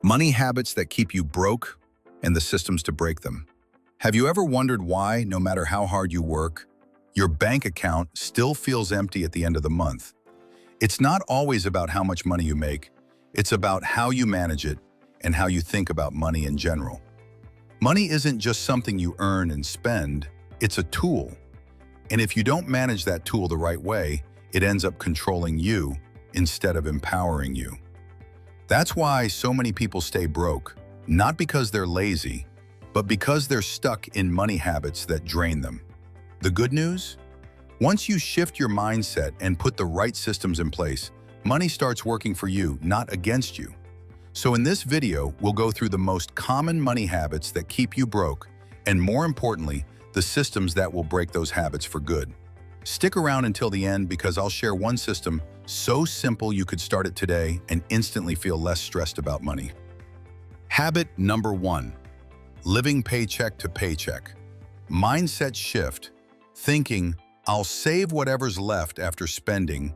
Money habits that keep you broke and the systems to break them. Have you ever wondered why, no matter how hard you work, your bank account still feels empty at the end of the month? It's not always about how much money you make. It's about how you manage it and how you think about money in general. Money isn't just something you earn and spend, it's a tool. And if you don't manage that tool the right way, it ends up controlling you instead of empowering you. That's why so many people stay broke, not because they're lazy, but because they're stuck in money habits that drain them. The good news? Once you shift your mindset and put the right systems in place, money starts working for you, not against you. So in this video, we'll go through the most common money habits that keep you broke, and more importantly, the systems that will break those habits for good. Stick around until the end because I'll share one system so simple you could start it today and instantly feel less stressed about money. Habit number 1, living paycheck to paycheck. Mindset shift, thinking, I'll save whatever's left after spending,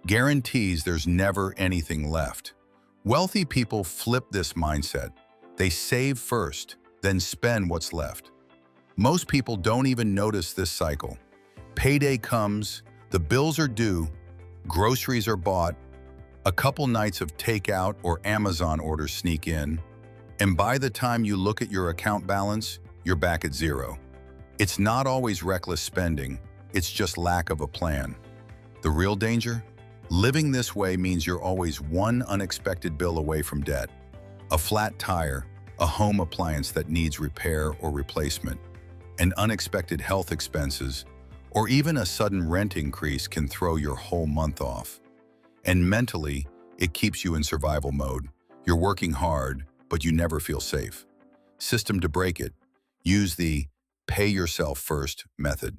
guarantees there's never anything left. Wealthy people flip this mindset. They save first, then spend what's left. Most people don't even notice this cycle. Payday comes, the bills are due, groceries are bought, a couple nights of takeout or Amazon orders sneak in, and by the time you look at your account balance, you're back at zero. It's not always reckless spending, it's just lack of a plan. The real danger? Living this way means you're always one unexpected bill away from debt. A flat tire, a home appliance that needs repair or replacement, and unexpected health expenses, or even a sudden rent increase can throw your whole month off. And mentally, it keeps you in survival mode. You're working hard, but you never feel safe. System to break it. Use the pay yourself first method.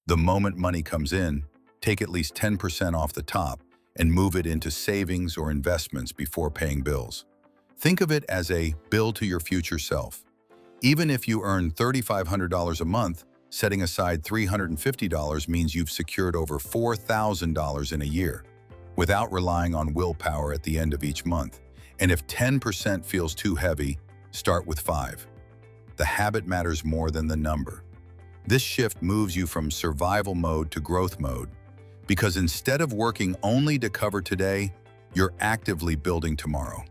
The moment money comes in, take at least 10% off the top and move it into savings or investments before paying bills. Think of it as a bill to your future self. Even if you earn $3,500 a month, setting aside $350 means you've secured over $4,000 in a year, without relying on willpower at the end of each month. And if 10% feels too heavy, start with 5. The habit matters more than the number. This shift moves you from survival mode to growth mode, because instead of working only to cover today, you're actively building tomorrow.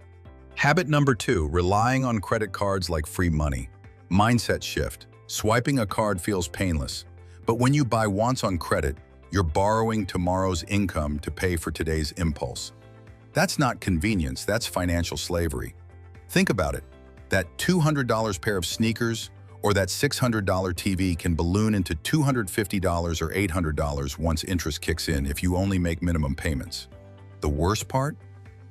Habit number 2, relying on credit cards like free money. Mindset shift. Swiping a card feels painless, but when you buy wants on credit, you're borrowing tomorrow's income to pay for today's impulse. That's not convenience, that's financial slavery. Think about it. That $200 pair of sneakers or that $600 TV can balloon into $250 or $800 once interest kicks in if you only make minimum payments. The worst part?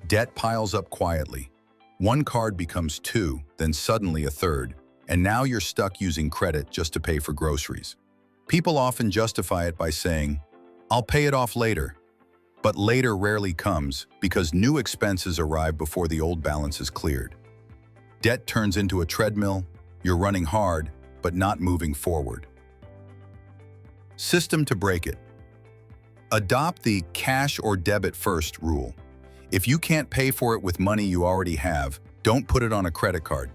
Debt piles up quietly. One card becomes 2, then suddenly a third, and now you're stuck using credit just to pay for groceries. People often justify it by saying, I'll pay it off later. But later rarely comes because new expenses arrive before the old balance is cleared. Debt turns into a treadmill. You're running hard, but not moving forward. System to break it. Adopt the cash or debit first rule. If you can't pay for it with money you already have, don't put it on a credit card.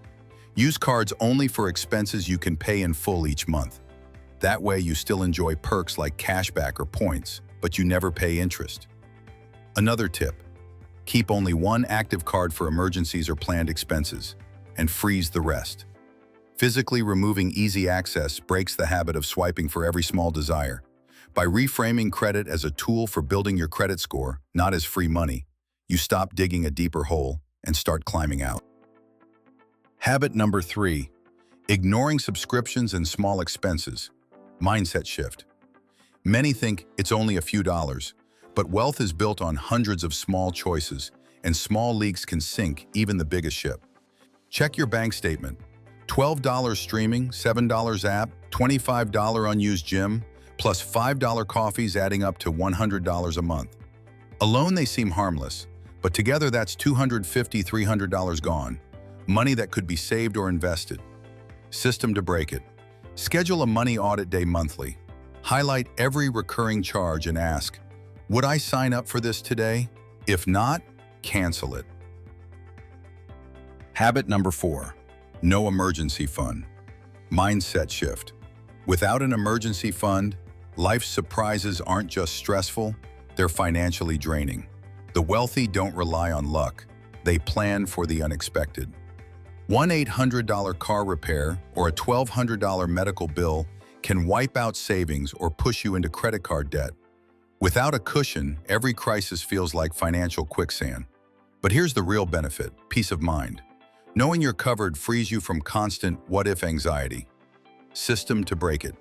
Use cards only for expenses you can pay in full each month. That way you still enjoy perks like cashback or points, but you never pay interest. Another tip, keep only one active card for emergencies or planned expenses, and freeze the rest. Physically removing easy access breaks the habit of swiping for every small desire. By reframing credit as a tool for building your credit score, not as free money, you stop digging a deeper hole and start climbing out. Habit number 3, ignoring subscriptions and small expenses. Mindset shift. Many think it's only a few dollars, but wealth is built on hundreds of small choices, and small leaks can sink even the biggest ship. Check your bank statement. $12 streaming, $7 app, $25 unused gym, plus $5 coffees adding up to $100 a month. Alone they seem harmless, but together that's $250, $300 gone. Money that could be saved or invested. System to break it. Schedule a money audit day monthly. Highlight every recurring charge and ask, would I sign up for this today? If not, cancel it. Habit number 4, no emergency fund. Mindset shift. Without an emergency fund, life's surprises aren't just stressful, they're financially draining. The wealthy don't rely on luck, they plan for the unexpected. One $800 car repair or a $1,200 medical bill can wipe out savings or push you into credit card debt. Without a cushion, every crisis feels like financial quicksand. But here's the real benefit, peace of mind. Knowing you're covered frees you from constant what-if anxiety. System to break it.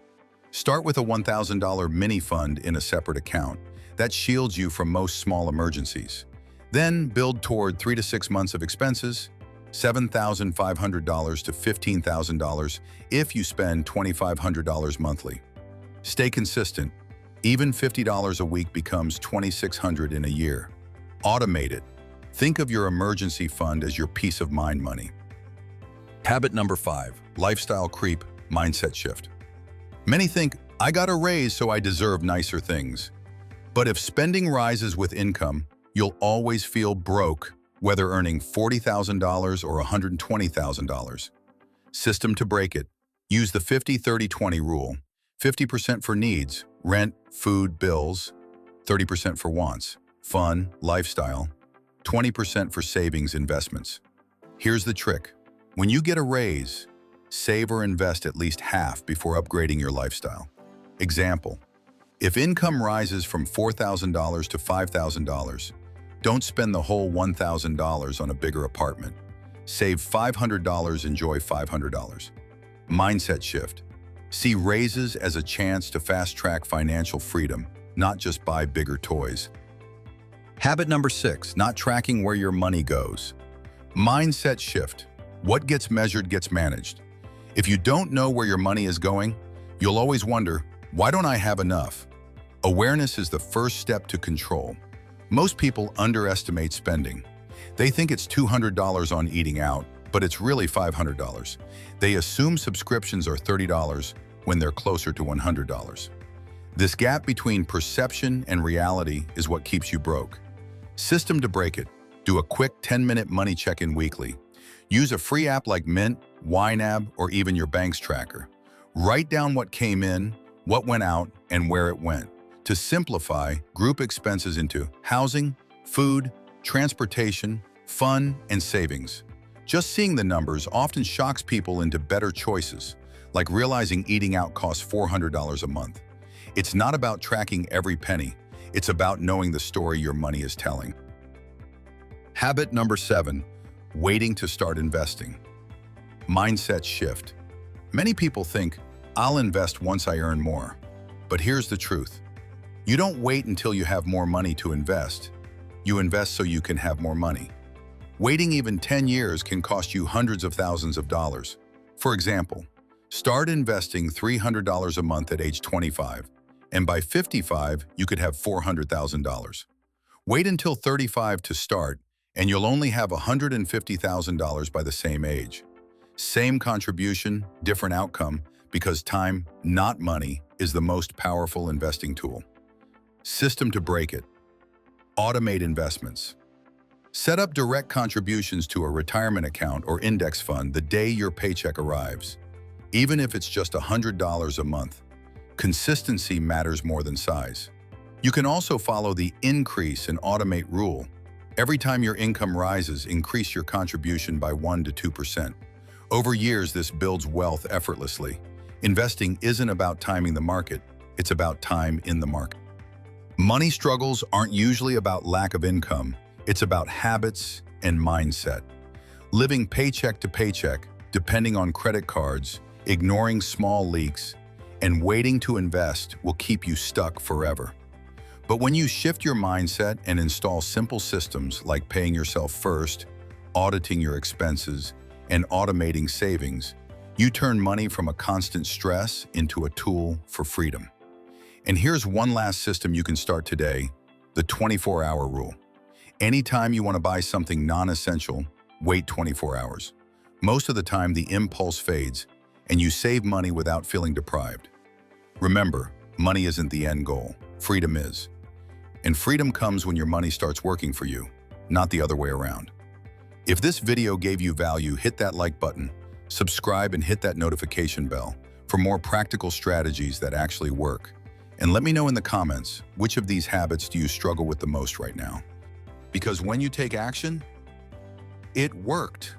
Start with a $1,000 mini fund in a separate account. That shields you from most small emergencies. Then build toward 3 to 6 months of expenses, $7,500 to $15,000 if you spend $2,500 monthly. Stay consistent. Even $50 a week becomes $2,600 in a year. Automate it. Think of your emergency fund as your peace of mind money. Habit number 5, lifestyle creep, mindset shift. Many think, I got a raise so I deserve nicer things. But if spending rises with income, you'll always feel broke, whether earning $40,000 or $120,000. System to break it. Use the 50-30-20 rule. 50% for needs, rent, food, bills. 30% for wants, fun, lifestyle. 20% for savings, investments. Here's the trick. When you get a raise, save or invest at least half before upgrading your lifestyle. Example, if income rises from $4,000 to $5,000, don't spend the whole $1,000 on a bigger apartment. Save $500, enjoy $500. Mindset shift. See raises as a chance to fast-track financial freedom, not just buy bigger toys. Habit number 6, not tracking where your money goes. Mindset shift. What gets measured gets managed. If you don't know where your money is going, you'll always wonder, why don't I have enough? Awareness is the first step to control. Most people underestimate spending. They think it's $200 on eating out, but it's really $500. They assume subscriptions are $30 when they're closer to $100. This gap between perception and reality is what keeps you broke. System to break it. Do a quick 10-minute money check-in weekly. Use a free app like Mint, YNAB, or even your bank's tracker. Write down what came in, what went out, and where it went. To simplify, group expenses into housing, food, transportation, fun, and savings. Just seeing the numbers often shocks people into better choices, like realizing eating out costs $400 a month. It's not about tracking every penny. It's about knowing the story your money is telling. Habit number 7, waiting to start investing. Mindset shift. Many people think, I'll invest once I earn more. But here's the truth. You don't wait until you have more money to invest. You invest so you can have more money. Waiting even 10 years can cost you hundreds of thousands of dollars. For example, start investing $300 a month at age 25, and by 55, you could have $400,000. Wait until 35 to start, and you'll only have $150,000 by the same age. Same contribution, different outcome, because time, not money, is the most powerful investing tool. System to break it. Automate investments. Set up direct contributions to a retirement account or index fund the day your paycheck arrives. Even if it's just $100 a month, consistency matters more than size. You can also follow the increase and automate rule. Every time your income rises, increase your contribution by 1 to 2%. Over years, this builds wealth effortlessly. Investing isn't about timing the market, it's about time in the market. Money struggles aren't usually about lack of income, it's about habits and mindset. Living paycheck to paycheck, depending on credit cards, ignoring small leaks, and waiting to invest will keep you stuck forever. But when you shift your mindset and install simple systems like paying yourself first, auditing your expenses, and automating savings, you turn money from a constant stress into a tool for freedom. And here's one last system you can start today, the 24-hour rule. Anytime you want to buy something non-essential, wait 24 hours. Most of the time, the impulse fades, and you save money without feeling deprived. Remember, money isn't the end goal, freedom is. And freedom comes when your money starts working for you, not the other way around. If this video gave you value, hit that like button, subscribe, and hit that notification bell for more practical strategies that actually work. And let me know in the comments, which of these habits do you struggle with the most right now? Because when you take action, it worked.